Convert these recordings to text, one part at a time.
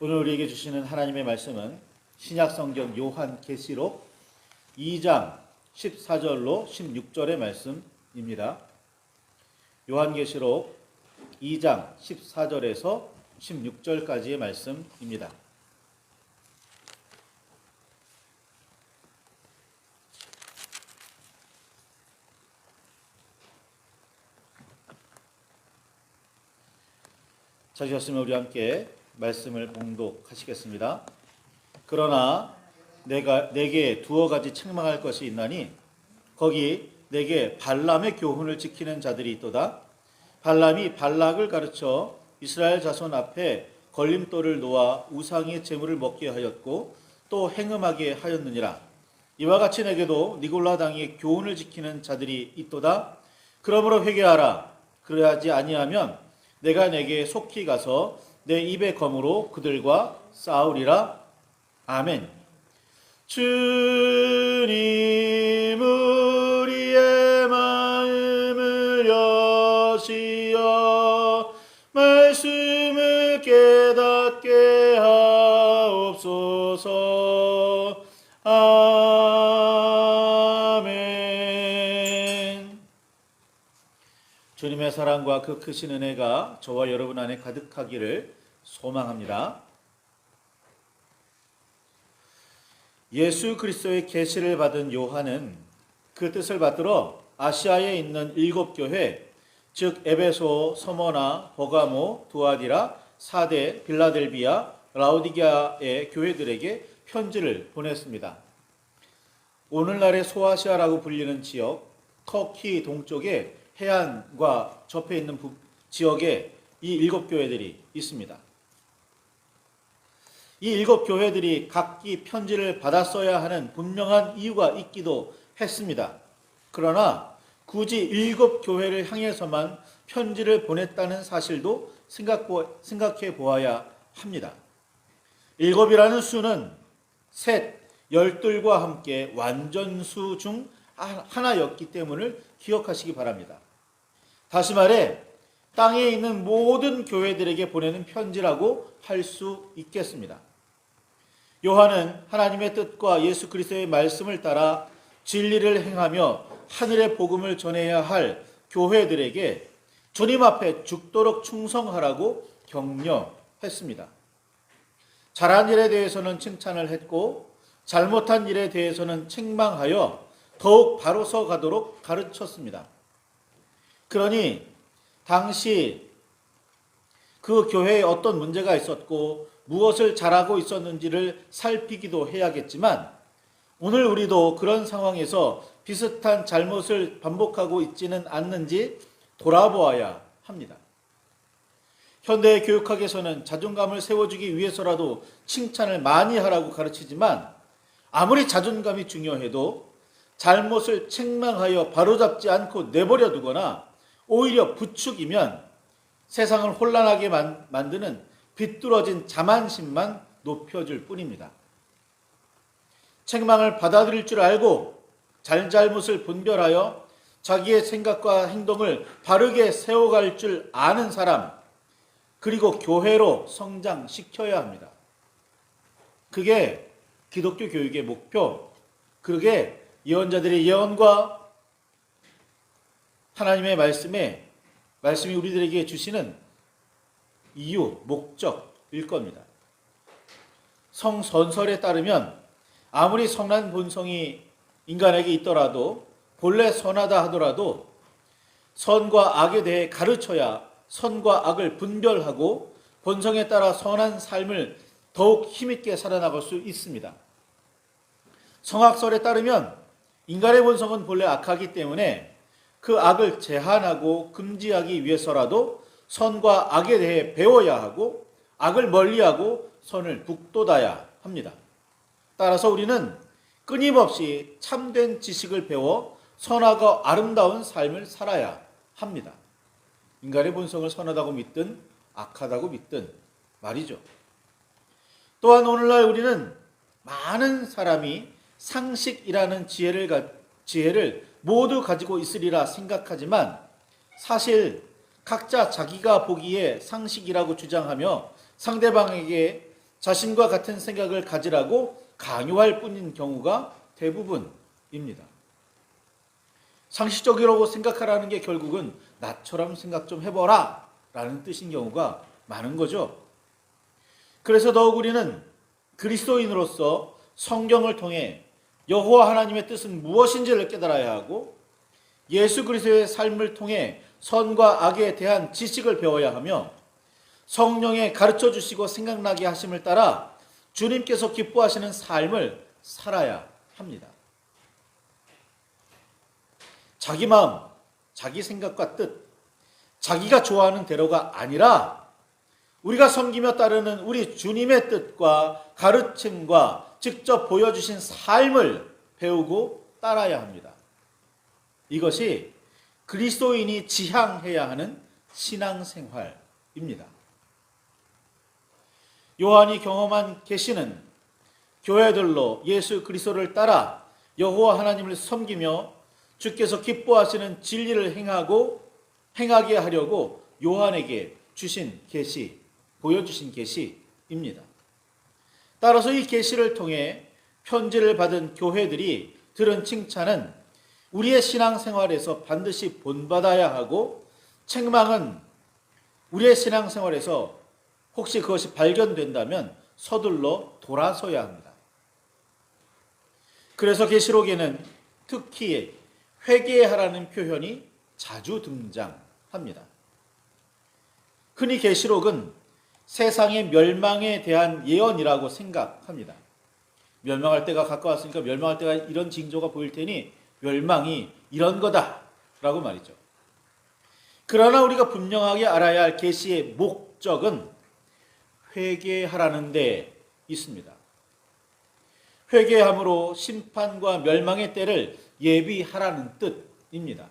오늘 우리에게 주시는 하나님의 말씀은 신약성경 요한계시록 2장 14절로 16절의 말씀입니다. 요한계시록 2장 14절에서 16절까지의 말씀입니다. 찾으셨으면 우리 함께 말씀을 봉독하시겠습니다. 그러나 내가 내게 두어 가지 책망할 것이 있나니 거기 내게 발람의 교훈을 지키는 자들이 있도다. 발람이 발락을 가르쳐 이스라엘 자손 앞에 걸림돌을 놓아 우상의 제물을 먹게 하였고 또 행음하게 하였느니라. 이와 같이 내게도 니골라 당의 교훈을 지키는 자들이 있도다. 그러므로 회개하라. 그러하지 아니하면 내가 내게 속히 가서 내 입의 검으로 그들과 싸우리라. 아멘. 주님 우리의 마음을 여시어 말씀을 깨닫게 하옵소서. 아멘. 주님의 사랑과 그 크신 은혜가 저와 여러분 안에 가득하기를 소망합니다. 예수 그리스도의 계시를 받은 요한은 그 뜻을 받들어 아시아에 있는 7교회, 즉 에베소, 서머나, 버가모, 두아디라, 사데, 빌라델비아, 라오디게아의 교회들에게 편지를 보냈습니다. 오늘날의 소아시아라고 불리는 지역, 터키 동쪽의 해안과 접해 있는 지역에 이 7교회들이 있습니다. 이 7교회들이 각기 편지를 받았어야 하는 분명한 이유가 있기도 했습니다. 그러나 굳이 7교회를 향해서만 편지를 보냈다는 사실도 생각해 보아야 합니다. 7이라는 수는 셋, 열둘과 함께 완전수 중 하나였기 때문을 기억하시기 바랍니다. 다시 말해 땅에 있는 모든 교회들에게 보내는 편지라고 할 수 있겠습니다. 요한은 하나님의 뜻과 예수 그리스도의 말씀을 따라 진리를 행하며 하늘의 복음을 전해야 할 교회들에게 주님 앞에 죽도록 충성하라고 격려했습니다. 잘한 일에 대해서는 칭찬을 했고 잘못한 일에 대해서는 책망하여 더욱 바로 서가도록 가르쳤습니다. 그러니 당시 그 교회에 어떤 문제가 있었고 무엇을 잘하고 있었는지를 살피기도 해야겠지만 오늘 우리도 그런 상황에서 비슷한 잘못을 반복하고 있지는 않는지 돌아보아야 합니다. 현대의 교육학에서는 자존감을 세워주기 위해서라도 칭찬을 많이 하라고 가르치지만 아무리 자존감이 중요해도 잘못을 책망하여 바로잡지 않고 내버려 두거나 오히려 부추기면 세상을 혼란하게 만드는 비뚤어진 자만심만 높여줄 뿐입니다. 책망을 받아들일 줄 알고 잘잘못을 분별하여 자기의 생각과 행동을 바르게 세워갈 줄 아는 사람, 그리고 교회로 성장시켜야 합니다. 그게 기독교 교육의 목표, 그게 예언자들의 예언과 하나님의 말씀이 우리들에게 주시는 이유, 목적일 겁니다. 성선설에 따르면 아무리 선한 본성이 인간에게 있더라도 본래 선하다 하더라도 선과 악에 대해 가르쳐야 선과 악을 분별하고 본성에 따라 선한 삶을 더욱 힘있게 살아나갈 수 있습니다. 성악설에 따르면 인간의 본성은 본래 악하기 때문에 그 악을 제한하고 금지하기 위해서라도 선과 악에 대해 배워야 하고 악을 멀리하고 선을 북돋아야 합니다. 따라서 우리는 끊임없이 참된 지식을 배워 선하고 아름다운 삶을 살아야 합니다. 인간의 본성을 선하다고 믿든 악하다고 믿든 말이죠. 또한 오늘날 우리는 많은 사람이 상식이라는 지혜를 모두 가지고 있으리라 생각하지만 사실 각자 자기가 보기에 상식이라고 주장하며 상대방에게 자신과 같은 생각을 가지라고 강요할 뿐인 경우가 대부분입니다. 상식적이라고 생각하라는 게 결국은 나처럼 생각 좀 해봐라 라는 뜻인 경우가 많은 거죠. 그래서 더욱 우리는 그리스도인으로서 성경을 통해 여호와 하나님의 뜻은 무엇인지를 깨달아야 하고 예수 그리스도의 삶을 통해 선과 악에 대한 지식을 배워야 하며 성령의 가르쳐 주시고 생각나게 하심을 따라 주님께서 기뻐하시는 삶을 살아야 합니다. 자기 마음, 자기 생각과 뜻, 자기가 좋아하는 대로가 아니라 우리가 섬기며 따르는 우리 주님의 뜻과 가르침과 직접 보여주신 삶을 배우고 따라야 합니다. 이것이 그리스도인이 지향해야 하는 신앙생활입니다. 요한이 경험한 계시는 교회들로 예수 그리스도를 따라 여호와 하나님을 섬기며 주께서 기뻐하시는 진리를 행하게 하려고 요한에게 주신 계시, 보여주신 계시입니다. 따라서 이 계시를 통해 편지를 받은 교회들이 들은 칭찬은 우리의 신앙생활에서 반드시 본받아야 하고 책망은 우리의 신앙생활에서 혹시 그것이 발견된다면 서둘러 돌아서야 합니다. 그래서 계시록에는 특히 회개하라는 표현이 자주 등장합니다. 흔히 계시록은 세상의 멸망에 대한 예언이라고 생각합니다. 멸망할 때가 가까웠으니까 멸망할 때가 이런 징조가 보일 테니 멸망이 이런 거다라고 말이죠. 그러나 우리가 분명하게 알아야 할 계시의 목적은 회개하라는 데 있습니다. 회개함으로 심판과 멸망의 때를 예비하라는 뜻입니다.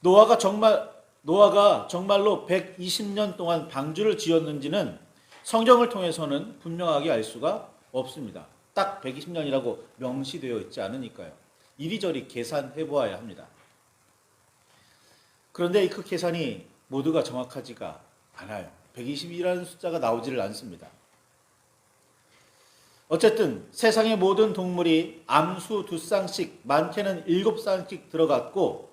노아가 정말로 120년 동안 방주를 지었는지는 성경을 통해서는 분명하게 알 수가 없습니다. 딱 120년이라고 명시되어 있지 않으니까요. 이리저리 계산해 보아야 합니다. 그런데 그 계산이 모두가 정확하지가 않아요. 120이라는 숫자가 나오지를 않습니다. 어쨌든 세상의 모든 동물이 암수 2쌍씩, 많게는 7쌍씩 들어갔고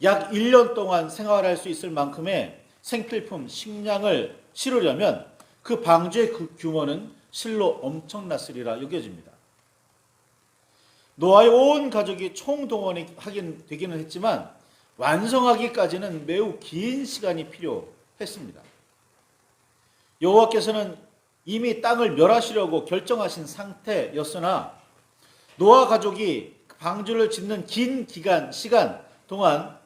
약 1년 동안 생활할 수 있을 만큼의 생필품, 식량을 치르려면 그 방주의 규모는 실로 엄청났으리라 여겨집니다. 노아의 온 가족이 총동원이 되기는 했지만 완성하기까지는 매우 긴 시간이 필요했습니다. 여호와께서는 이미 땅을 멸하시려고 결정하신 상태였으나 노아 가족이 방주를 짓는 긴 시간 동안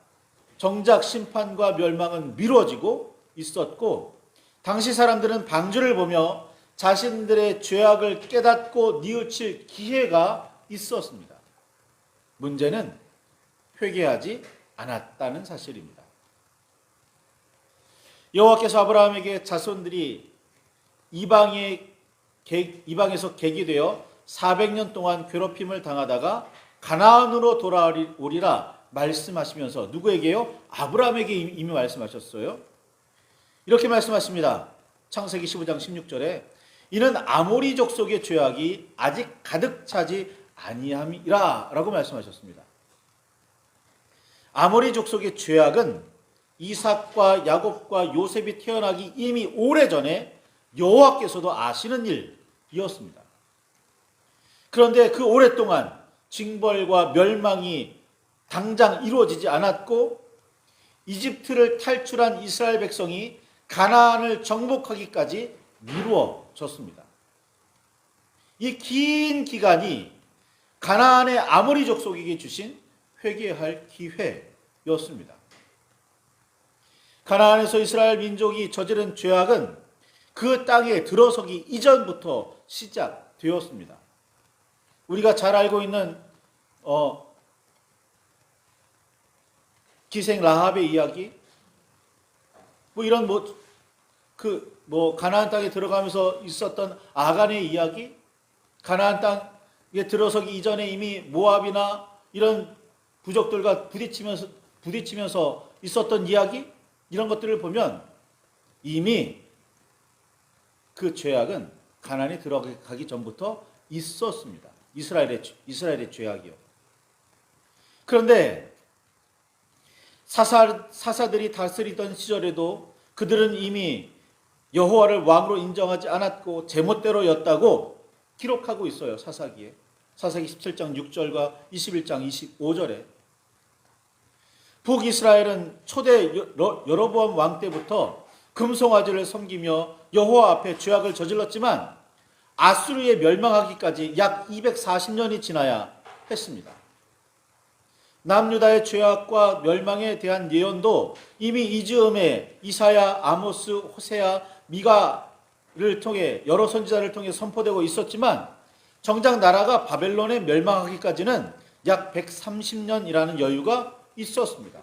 정작 심판과 멸망은 미뤄지고 있었고 당시 사람들은 방주를 보며 자신들의 죄악을 깨닫고 뉘우칠 기회가 있었습니다. 문제는 회개하지 않았다는 사실입니다. 여호와께서 아브라함에게 자손들이 이방에서 객이 되어 400년 동안 괴롭힘을 당하다가 가나안으로 돌아오리라 말씀하시면서 누구에게요? 아브라함에게 이미 말씀하셨어요. 이렇게 말씀하십니다. 창세기 15장 16절에 이는 아모리 족속의 죄악이 아직 가득 차지 아니함이라 라고 말씀하셨습니다. 아모리 족속의 죄악은 이삭과 야곱과 요셉이 태어나기 이미 오래전에 여호와께서도 아시는 일이었습니다. 그런데 그 오랫동안 징벌과 멸망이 당장 이루어지지 않았고 이집트를 탈출한 이스라엘 백성이 가나안을 정복하기까지 미루어졌습니다. 이 긴 기간이 가나안의 아모리 족속에게 주신 회개할 기회였습니다. 가나안에서 이스라엘 민족이 저지른 죄악은 그 땅에 들어서기 이전부터 시작되었습니다. 우리가 잘 알고 있는 기생 라합의 이야기, 이런 가나안 땅에 들어가면서 있었던 아간의 이야기, 가나안 땅에 들어서기 이전에 이미 모압이나 이런 부족들과 부딪히면서 있었던 이야기, 이런 것들을 보면 이미 그 죄악은 가나안에 들어가기 전부터 있었습니다. 이스라엘의 죄악이요. 그런데 사사들이 다스리던 시절에도 그들은 이미 여호와를 왕으로 인정하지 않았고 제멋대로였다고 기록하고 있어요. 사사기 17장 6절과 21장 25절에. 북이스라엘은 초대 여로보암 왕 때부터 금송아지를 섬기며 여호와 앞에 죄악을 저질렀지만 아수르에 멸망하기까지 약 240년이 지나야 했습니다. 남유다의 죄악과 멸망에 대한 예언도 이미 이 즈음에 이사야, 아모스, 호세아, 미가를 통해 여러 선지자를 통해 선포되고 있었지만 정작 나라가 바벨론에 멸망하기까지는 약 130년이라는 여유가 있었습니다.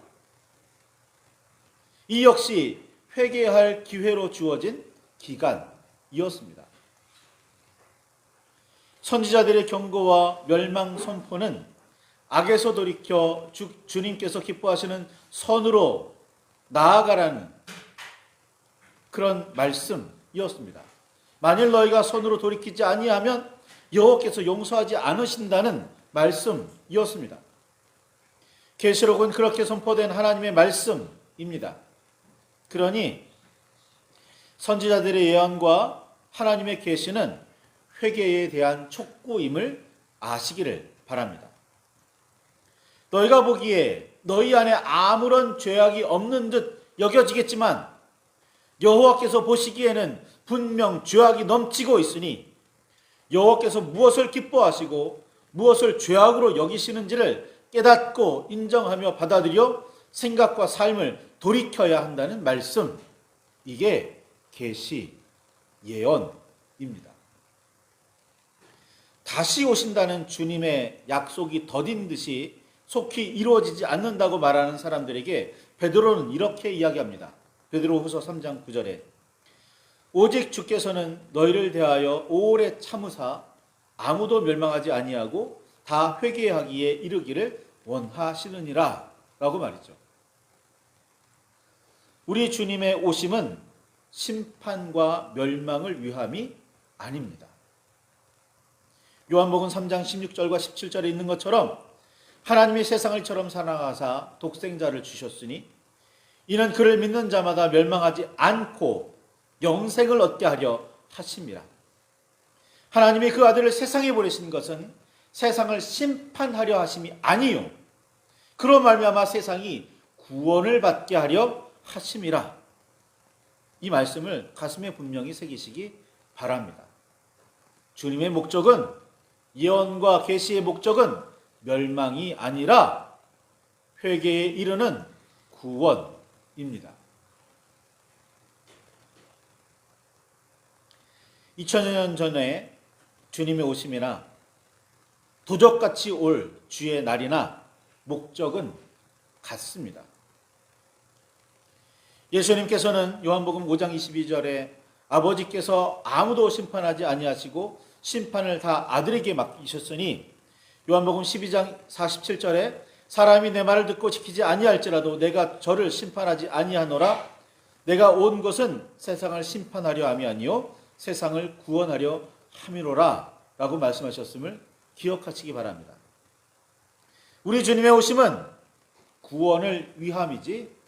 이 역시 회개할 기회로 주어진 기간이었습니다. 선지자들의 경고와 멸망 선포는 악에서 돌이켜 주님께서 기뻐하시는 선으로 나아가라는 그런 말씀이었습니다. 만일 너희가 선으로 돌이키지 아니하면 여호와께서 용서하지 않으신다는 말씀이었습니다. 계시록은 그렇게 선포된 하나님의 말씀입니다. 그러니 선지자들의 예언과 하나님의 계시는 회개에 대한 촉구임을 아시기를 바랍니다. 너희가 보기에 너희 안에 아무런 죄악이 없는 듯 여겨지겠지만 여호와께서 보시기에는 분명 죄악이 넘치고 있으니 여호와께서 무엇을 기뻐하시고 무엇을 죄악으로 여기시는지를 깨닫고 인정하며 받아들여 생각과 삶을 돌이켜야 한다는 말씀. 이게 계시 예언입니다. 다시 오신다는 주님의 약속이 더딘 듯이 속히 이루어지지 않는다고 말하는 사람들에게 베드로는 이렇게 이야기합니다. 베드로후서 3장 9절에 오직 주께서는 너희를 대하여 오래 참으사 아무도 멸망하지 아니하고 다 회개하기에 이르기를 원하시느니라 라고 말이죠. 우리 주님의 오심은 심판과 멸망을 위함이 아닙니다. 요한복음 3장 16절과 17절에 있는 것처럼 하나님이 세상을처럼 사랑하사 독생자를 주셨으니 이는 그를 믿는 자마다 멸망하지 않고 영생을 얻게 하려 하심이라. 하나님이 그 아들을 세상에 보내신 것은 세상을 심판하려 하심이 아니요 그로 말미암아 세상이 구원을 받게 하려 하심이라. 이 말씀을 가슴에 분명히 새기시기 바랍니다. 주님의 목적은, 예언과 계시의 목적은 멸망이 아니라 회개에 이르는 구원입니다. 2000년 전에 주님의 오심이나 도적같이 올 주의 날이나 목적은 같습니다. 예수님께서는 요한복음 5장 22절에 아버지께서 아무도 심판하지 아니하시고 심판을 다 아들에게 맡기셨으니 요한복음 12장 47절에 사람이 내 말을 듣고 지키지 아니할지라도 내가 저를 심판하지 아니하노라. 내가 온 것은 세상을 심판하려 함이 아니요 세상을 구원하려 함이로라 라고 말씀하셨음을 기억하시기 바랍니다. 우리 주님의 오심은 구원을 위함이지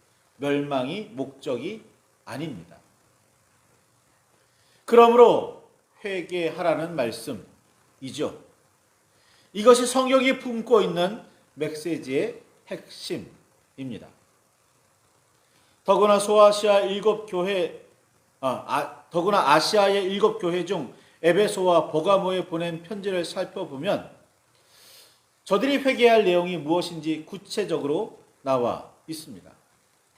멸망이 목적이 아닙니다. 그러므로 회개하라는 말씀이죠. 이것이 성경이 품고 있는 메시지의 핵심입니다. 더구나 아시아의 7교회 중 에베소와 버가모에 보낸 편지를 살펴보면 저들이 회개할 내용이 무엇인지 구체적으로 나와 있습니다.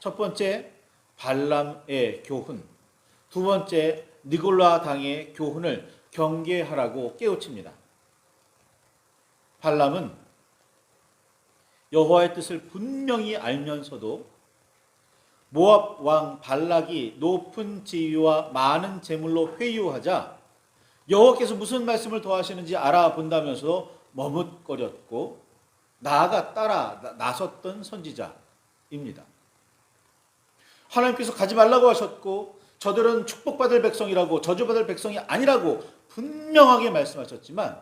첫 번째, 발람의 교훈. 두 번째, 니골라 당의 교훈을 경계하라고 깨우칩니다. 발람은 여호와의 뜻을 분명히 알면서도 모압 왕 발락이 높은 지위와 많은 재물로 회유하자 여호와께서 무슨 말씀을 더하시는지 알아본다면서 머뭇거렸고 나아가 따라 나섰던 선지자입니다. 하나님께서 가지 말라고 하셨고 저들은 축복받을 백성이라고 저주받을 백성이 아니라고 분명하게 말씀하셨지만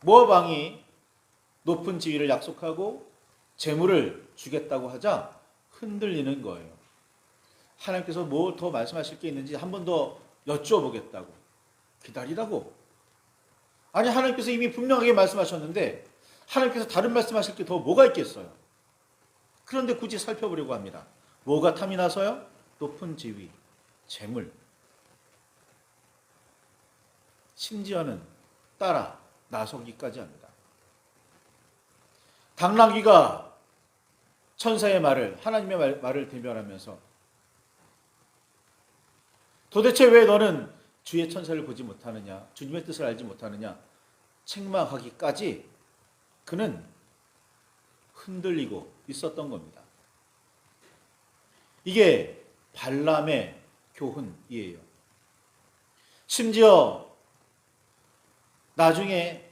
모압 왕이 높은 지위를 약속하고 재물을 주겠다고 하자 흔들리는 거예요. 하나님께서 뭐 더 말씀하실 게 있는지 한 번 더 여쭈어보겠다고. 기다리라고. 아니, 하나님께서 이미 분명하게 말씀하셨는데 하나님께서 다른 말씀하실 게 더 뭐가 있겠어요. 그런데 굳이 살펴보려고 합니다. 뭐가 탐이 나서요? 높은 지위, 재물. 심지어는 따라 나서기까지 합니다. 당나귀가 천사의 말을, 하나님의 말을 대변하면서 도대체 왜 너는 주의 천사를 보지 못하느냐, 주님의 뜻을 알지 못하느냐 책망하기까지 그는 흔들리고 있었던 겁니다. 이게 발람의 교훈이에요. 심지어 나중에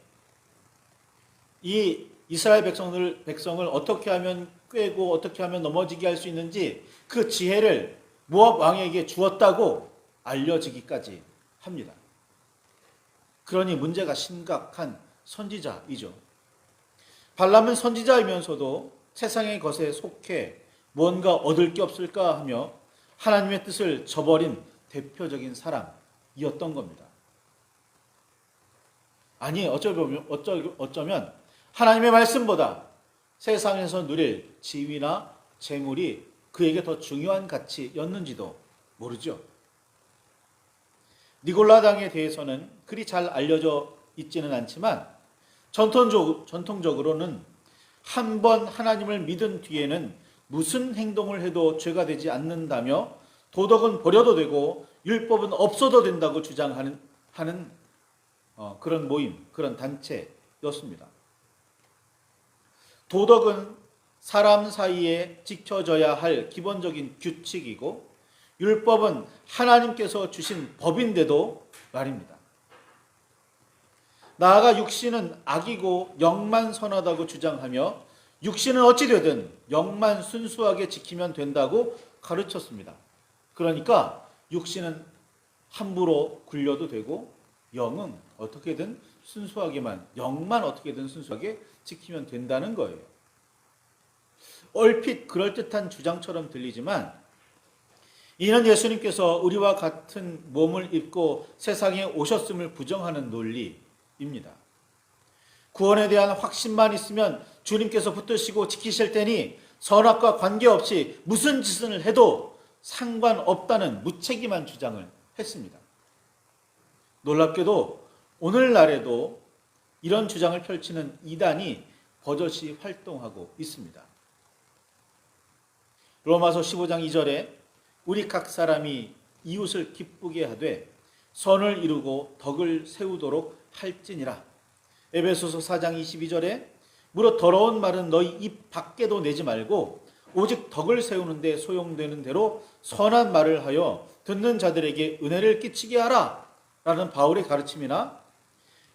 이 이스라엘 백성을 어떻게 하면 꿰고 어떻게 하면 넘어지게 할 수 있는지 그 지혜를 모압 왕에게 주었다고 알려지기까지 합니다. 그러니 문제가 심각한 선지자이죠. 발람은 선지자이면서도 세상의 것에 속해 뭔가 얻을 게 없을까 하며 하나님의 뜻을 저버린 대표적인 사람이었던 겁니다. 아니, 어쩌면 하나님의 말씀보다 세상에서 누릴 지위나 재물이 그에게 더 중요한 가치였는지도 모르죠. 니골라당에 대해서는 그리 잘 알려져 있지는 않지만 전통적으로는 한 번 하나님을 믿은 뒤에는 무슨 행동을 해도 죄가 되지 않는다며 도덕은 버려도 되고 율법은 없어도 된다고 주장하는 그런 모임, 그런 단체였습니다. 도덕은 사람 사이에 지켜져야 할 기본적인 규칙이고 율법은 하나님께서 주신 법인데도 말입니다. 나아가 육신은 악이고 영만 선하다고 주장하며 육신은 어찌 되든 영만 순수하게 지키면 된다고 가르쳤습니다. 그러니까 육신은 함부로 굴려도 되고 영은 어떻게든 순수하게만, 영만 어떻게든 순수하게 지키면 된다는 거예요. 얼핏 그럴듯한 주장처럼 들리지만 이는 예수님께서 우리와 같은 몸을 입고 세상에 오셨음을 부정하는 논리입니다. 구원에 대한 확신만 있으면 주님께서 붙드시고 지키실 테니 선악과 관계없이 무슨 짓을 해도 상관없다는 무책임한 주장을 했습니다. 놀랍게도 오늘날에도 이런 주장을 펼치는 이단이 버젓이 활동하고 있습니다. 로마서 15장 2절에 우리 각 사람이 이웃을 기쁘게 하되 선을 이루고 덕을 세우도록 할지니라. 에베소서 4장 22절에 무릇 더러운 말은 너희 입 밖에도 내지 말고 오직 덕을 세우는 데 소용되는 대로 선한 말을 하여 듣는 자들에게 은혜를 끼치게 하라 라는 바울의 가르침이나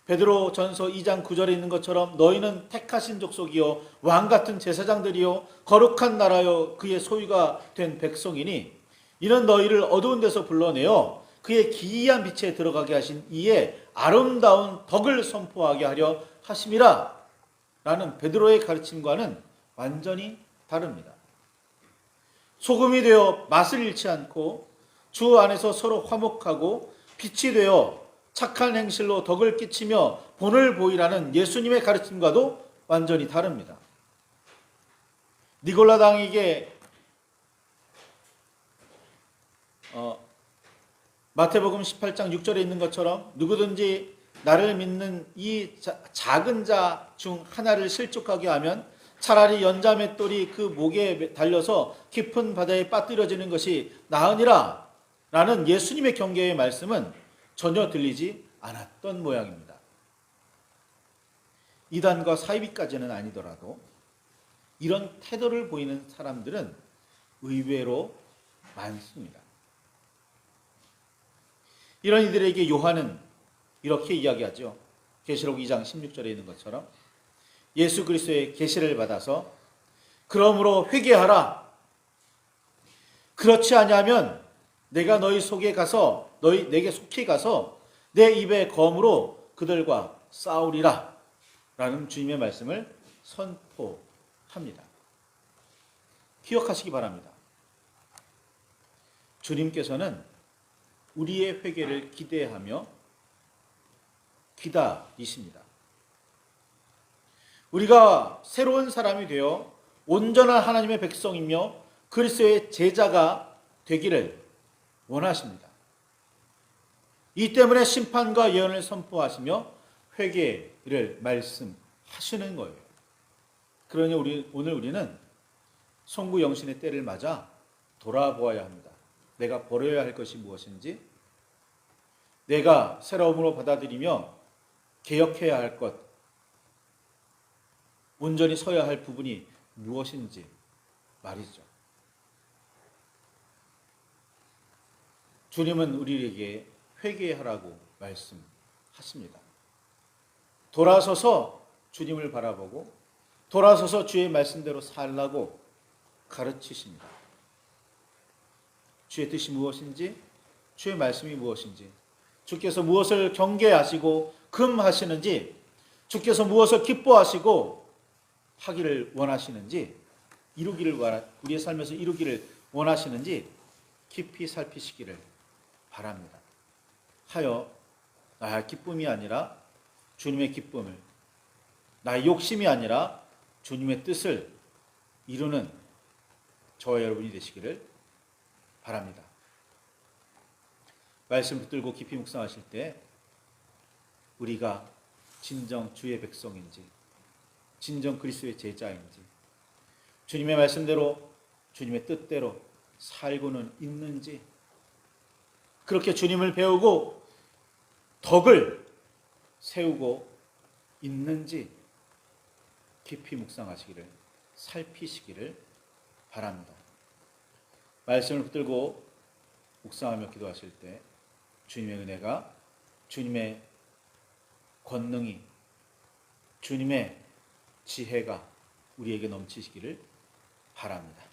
베드로 전서 2장 9절에 있는 것처럼 너희는 택하신 족속이요 왕같은 제사장들이요 거룩한 나라요 그의 소유가 된 백성이니 이는 너희를 어두운 데서 불러내어 그의 기이한 빛에 들어가게 하신 이의 아름다운 덕을 선포하게 하려 하심이라 라는 베드로의 가르침과는 완전히 다릅니다. 소금이 되어 맛을 잃지 않고 주 안에서 서로 화목하고 빛이 되어 착한 행실로 덕을 끼치며 본을 보이라는 예수님의 가르침과도 완전히 다릅니다. 니골라당에게 마태복음 18장 6절에 있는 것처럼 누구든지 나를 믿는 이 작은 자 중 하나를 실족하게 하면 차라리 연자맷돌이 그 목에 달려서 깊은 바다에 빠뜨려지는 것이 나으니라 라는 예수님의 경계의 말씀은 전혀 들리지 않았던 모양입니다. 이단과 사이비까지는 아니더라도 이런 태도를 보이는 사람들은 의외로 많습니다. 이런 이들에게 요한은 이렇게 이야기하죠. 계시록 2장 16절에 있는 것처럼 예수 그리스도의 계시를 받아서 그러므로 회개하라. 그렇지 아니하면 내가 너희 속에 가서 내게 속히 가서 내 입의 검으로 그들과 싸우리라 라는 주님의 말씀을 선포합니다. 기억하시기 바랍니다. 주님께서는 우리의 회개를 기대하며 기다리십니다. 우리가 새로운 사람이 되어 온전한 하나님의 백성이며 그리스도의 제자가 되기를 원하십니다. 이 때문에 심판과 예언을 선포하시며 회개를 말씀하시는 거예요. 그러니 오늘 우리는 송구영신의 때를 맞아 돌아보아야 합니다. 내가 버려야 할 것이 무엇인지, 내가 새로움으로 받아들이며 개혁해야 할 것, 온전히 서야 할 부분이 무엇인지 말이죠. 주님은 우리에게 회개하라고 말씀하십니다. 돌아서서 주님을 바라보고 돌아서서 주의 말씀대로 살라고 가르치십니다. 주의 뜻이 무엇인지, 주의 말씀이 무엇인지, 주께서 무엇을 경계하시고 금하시는지, 주께서 무엇을 기뻐하시고 하기를 원하시는지, 우리의 삶에서 이루기를 원하시는지 깊이 살피시기를 바랍니다. 하여 나의 기쁨이 아니라 주님의 기쁨을, 나의 욕심이 아니라 주님의 뜻을 이루는 저와 여러분이 되시기를 바랍니다. 말씀 붙들고 깊이 묵상하실 때 우리가 진정 주의 백성인지, 진정 그리스도의 제자인지, 주님의 말씀대로 주님의 뜻대로 살고는 있는지, 그렇게 주님을 배우고 덕을 세우고 있는지 깊이 묵상하시기를, 살피시기를 바랍니다. 말씀을 붙들고 묵상하며 기도하실 때 주님의 은혜가, 주님의 권능이, 주님의 지혜가 우리에게 넘치시기를 바랍니다.